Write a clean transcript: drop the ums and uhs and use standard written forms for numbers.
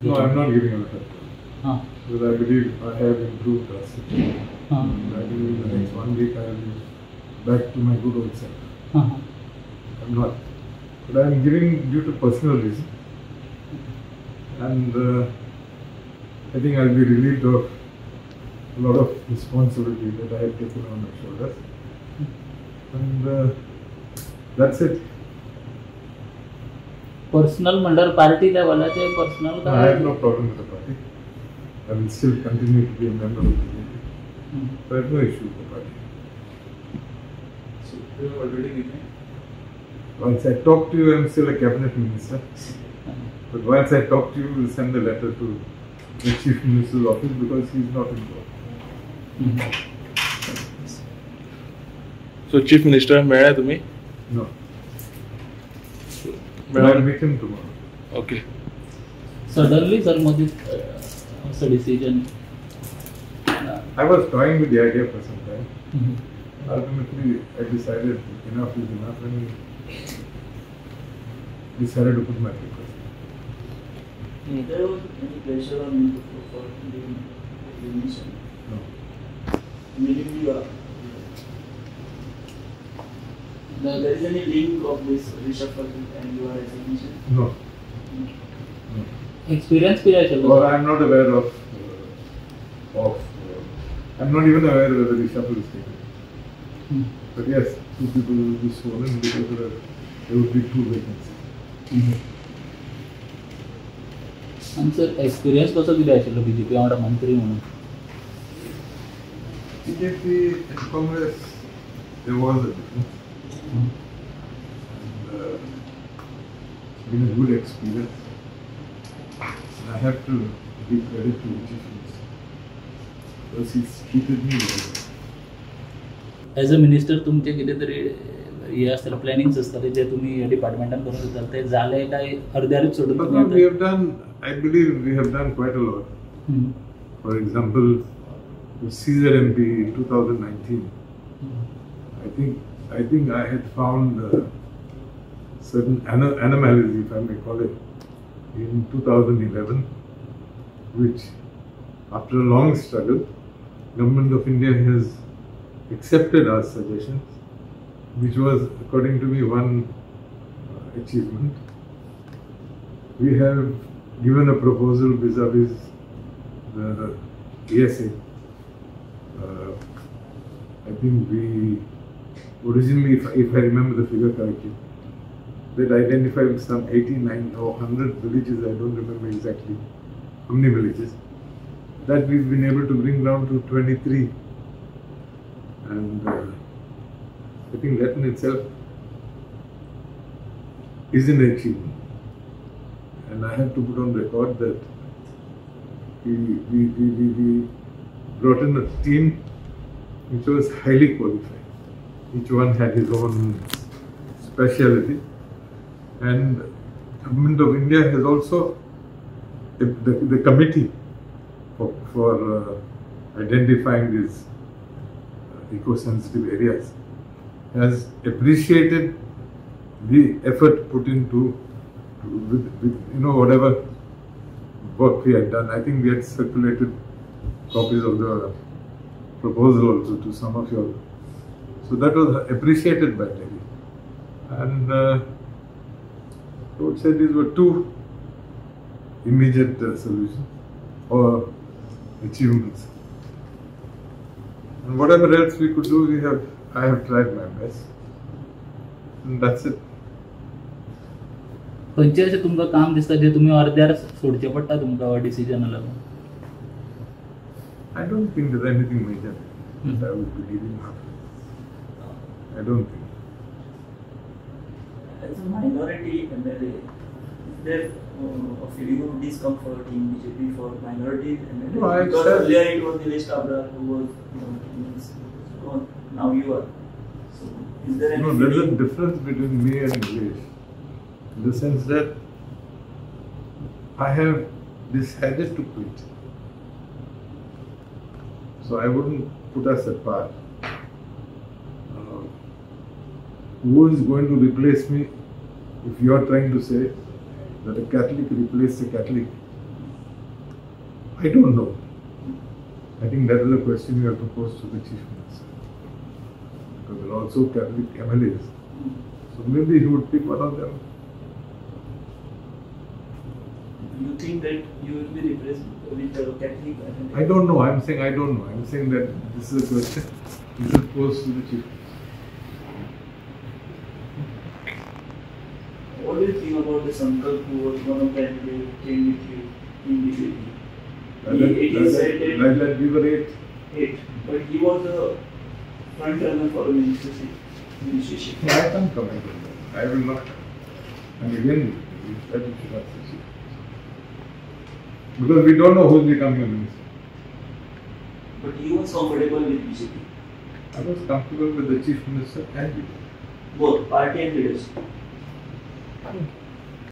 No, I'm not giving a letter. Because I believe I have improved drastically. And I believe in the next 1 week I will be back to my good old self. I'm not. But I'm giving due to personal reason. And I think I'll be relieved of a lot of responsibility that I have taken on my shoulders. And that's it. Personal मंडल party लेवलाचे personal का I have no problem with the party. I will still continue to be a member of the party. So I have no issue with the party. So you have already given. Once I talk to you, I am still a cabinet minister. But once I talk to you, we will send a letter to the chief minister's office because he is not involved. So chief minister, मेळ्या तुम्ही? No. I'll meet him tomorrow. Okay. Suddenly, sir, Modi, decision. I was toying with the idea for some time. Ultimately, I decided enough is enough and decided to put my papers. There was any pressure on you for the mission? No. Immediately you are. There is any link of this reshuffle and your resignation? No. Experience किया चलो. Or I am not aware of. I'm not even aware whether the reshuffle is taken. But yes, 2 people will be sworn in because there would be 2 vacancies. And sir, experience कसं किया चलो BJP आमरा मंत्री म्हणून. BJP and Congress, there was a difference. And it's been a good experience. And I have to give credit to the chief minister because he's treated me well. As a minister, तुमचे कितीतरी हे असतात plannings असतात जे तुम्ही डिपार्टमेंटान करून देतात ते झाले काय अर्ध्यारीच सोडून But no, we have done, I believe we have done quite a lot. For example, with Caesar MP in 2019, I think I had found certain anomalies, if I may call it, in 2011, which after a long struggle, Government of India has accepted our suggestions, which was, according to me, one achievement. We have given a proposal vis-a-vis the ESA. I think we originally, if I remember the figure correctly, that identified some 89 or 100 villages, I don't remember exactly how many villages, that we've been able to bring down to 23. And I think that in itself is an achievement. And I have to put on record that we brought in a team which was highly qualified. Each one had his own speciality. And Government of India has also, the committee for identifying these eco-sensitive areas has appreciated the effort put into with whatever work we had done. I think we had circulated copies of the proposal also to some of you. So that was appreciated by Delhi. And I would say these were 2 immediate solutions or achievements. And whatever else we could do, I have tried my best. And that's it. खंयचे अशें तुमकां काम दिसता जे तुम्ही अर्ध्यार सोडचे पडटा तुमकां decision लागून. I don't think there's anything major that I would be leaving after. I don't think. As a minority MLA, is there a feeling of discomfort in BJP for minority MLA? No, I because said, earlier it was Nilesh Kabra who was, now you are. So is there any there's a feeling? difference between me and English, in the sense that I have decided to quit. So I wouldn't put us apart. Who is going to replace me if you are trying to say that a Catholic replaces a Catholic? I don't know. I think that is a question you have to pose to the Chief Minister. Because there are also Catholic MLAs. So maybe he would pick one of them. You think that you will be replaced with the Catholic? I don't know. I'm saying I don't know. I'm saying that this is a question you should pose to the Chief Minister. What do you think about the Sankalp who was one of the candidates who came with you in BJP? Like that we were 8. But he was a front runner for the ministership. No, I can't comment on that. I will not. And again, that you should ask the Chief Minister. Because we don't know who is becoming a minister. But he was comfortable with BJP. I was comfortable with the Chief Minister and BJP. Both party and leadership. Okay.